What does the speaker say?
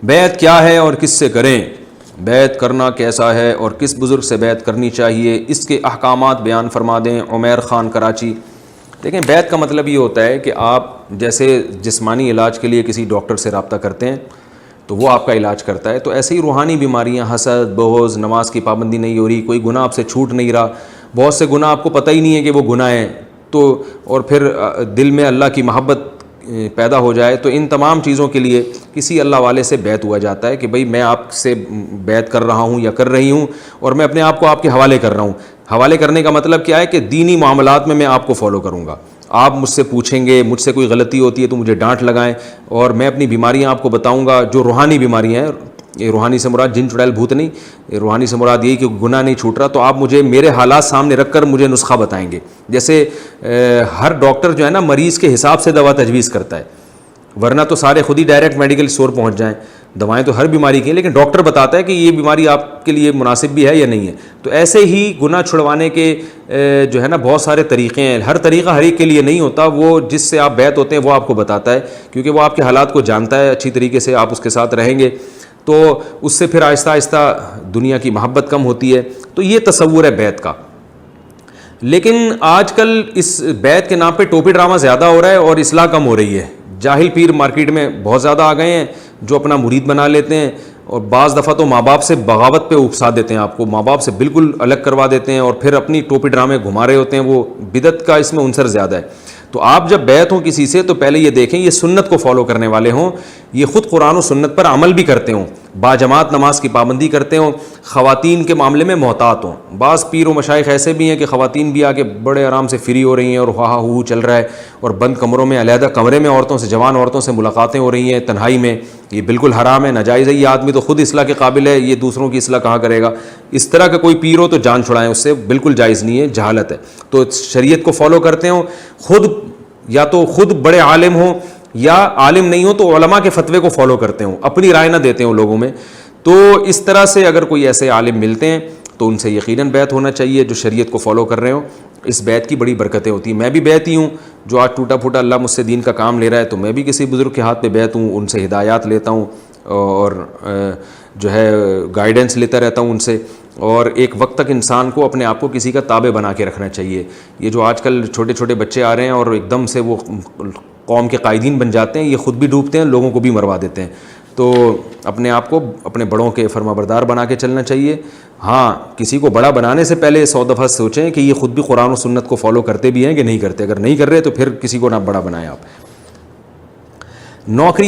بیعت کیا ہے اور کس سے کریں، بیعت کرنا کیسا ہے اور کس بزرگ سے بیعت کرنی چاہیے، اس کے احکامات بیان فرما دیں۔ عمیر خان کراچی۔ دیکھیں بیعت کا مطلب یہ ہوتا ہے کہ آپ جیسے جسمانی علاج کے لیے کسی ڈاکٹر سے رابطہ کرتے ہیں تو وہ آپ کا علاج کرتا ہے، تو ایسے ہی روحانی بیماریاں، حسد، بغض، نماز کی پابندی نہیں ہو رہی، کوئی گناہ آپ سے چھوٹ نہیں رہا، بہت سے گناہ آپ کو پتہ ہی نہیں ہے کہ وہ گناہ ہیں، تو اور پھر دل میں اللہ کی محبت پیدا ہو جائے، تو ان تمام چیزوں کے لیے کسی اللہ والے سے بیعت ہوا جاتا ہے کہ بھئی میں آپ سے بیعت کر رہا ہوں یا کر رہی ہوں، اور میں اپنے آپ کو آپ کے حوالے کر رہا ہوں۔ حوالے کرنے کا مطلب کیا ہے کہ دینی معاملات میں آپ کو فالو کروں گا، آپ مجھ سے پوچھیں گے، مجھ سے کوئی غلطی ہوتی ہے تو مجھے ڈانٹ لگائیں، اور میں اپنی بیماریاں آپ کو بتاؤں گا جو روحانی بیماریاں ہیں۔ یہ روحانی سے مراد جن چڑیل بھوت نہیں، روحانی سے مراد یہی کہ گناہ نہیں چھوٹ رہا، تو آپ مجھے میرے حالات سامنے رکھ کر مجھے نسخہ بتائیں گے۔ جیسے ہر ڈاکٹر جو ہے نا مریض کے حساب سے دوا تجویز کرتا ہے، ورنہ تو سارے خود ہی ڈائریکٹ میڈیکل اسٹور پہنچ جائیں، دوائیں تو ہر بیماری کی ہیں، لیکن ڈاکٹر بتاتا ہے کہ یہ بیماری آپ کے لیے مناسب بھی ہے یا نہیں ہے۔ تو ایسے ہی گناہ چھڑوانے کے جو ہے نا بہت سارے طریقے ہیں، ہر طریقہ ہر ایک کے لیے نہیں ہوتا، وہ جس سے آپ بیعت ہوتے ہیں وہ آپ کو بتاتا ہے، کیونکہ وہ آپ کے حالات کو جانتا ہے، اچھی طریقے سے آپ اس کے ساتھ رہیں گے تو اس سے پھر آہستہ آہستہ دنیا کی محبت کم ہوتی ہے۔ تو یہ تصور ہے بیعت کا۔ لیکن آج کل اس بیعت کے نام پہ ٹوپی ڈرامہ زیادہ ہو رہا ہے اور اصلاح کم ہو رہی ہے۔ جاہل پیر مارکیٹ میں بہت زیادہ آ گئے ہیں جو اپنا مرید بنا لیتے ہیں، اور بعض دفعہ تو ماں باپ سے بغاوت پہ اکسا دیتے ہیں، آپ کو ماں باپ سے بالکل الگ کروا دیتے ہیں، اور پھر اپنی ٹوپی ڈرامے گھما رہے ہوتے ہیں۔ وہ بدعت کا اس میں عنصر زیادہ ہے۔ تو آپ جب بیعت ہوں کسی سے تو پہلے یہ دیکھیں یہ سنت کو فالو کرنے والے ہوں، یہ خود قرآن و سنت پر عمل بھی کرتے ہوں، باجماعت نماز کی پابندی کرتے ہوں، خواتین کے معاملے میں محتاط ہوں۔ بعض پیر و مشائخ ایسے بھی ہیں کہ خواتین بھی آ کے بڑے آرام سے فری ہو رہی ہیں اور ہا ہو چل رہا ہے، اور بند کمروں میں علیحدہ کمرے میں عورتوں سے، جوان عورتوں سے ملاقاتیں ہو رہی ہیں تنہائی میں، یہ بالکل حرام ہے، ناجائز ہے۔ یہ آدمی تو خود اصلاح کے قابل ہے، یہ دوسروں کی اصلاح کہاں کرے گا؟ اس طرح کا کوئی پیر ہو تو جان چھڑائیں اس سے، بالکل جائز نہیں ہے، جہالت ہے۔ تو شریعت کو فالو کرتے ہوں، خود یا تو خود بڑے عالم ہوں یا عالم نہیں ہو تو علماء کے فتوے کو فالو کرتے ہوں، اپنی رائے نہ دیتے ہوں لوگوں میں۔ تو اس طرح سے اگر کوئی ایسے عالم ملتے ہیں تو ان سے یقیناً بیعت ہونا چاہیے جو شریعت کو فالو کر رہے ہوں۔ اس بیعت کی بڑی برکتیں ہوتی ہیں۔ میں بھی بیعتی ہوں، جو آج ٹوٹا پھوٹا اللہ مجھ سے دین کا کام لے رہا ہے تو میں بھی کسی بزرگ کے ہاتھ پہ بیعت ہوں، ان سے ہدایات لیتا ہوں اور جو ہے گائیڈنس لیتا رہتا ہوں ان سے۔ اور ایک وقت تک انسان کو اپنے آپ کو کسی کا تابع بنا کے رکھنا چاہیے۔ یہ جو آج کل چھوٹے چھوٹے بچے آ رہے ہیں اور ایک دم سے وہ قوم کے قائدین بن جاتے ہیں، یہ خود بھی ڈوبتے ہیں، لوگوں کو بھی مروا دیتے ہیں۔ تو اپنے آپ کو اپنے بڑوں کے فرما بردار بنا کے چلنا چاہیے۔ ہاں، کسی کو بڑا بنانے سے پہلے 100 دفعہ سوچیں کہ یہ خود بھی قرآن و سنت کو فالو کرتے بھی ہیں کہ نہیں کرتے۔ اگر نہیں کر رہے تو پھر کسی کو نہ بڑا بنائیں آپ۔ نوکری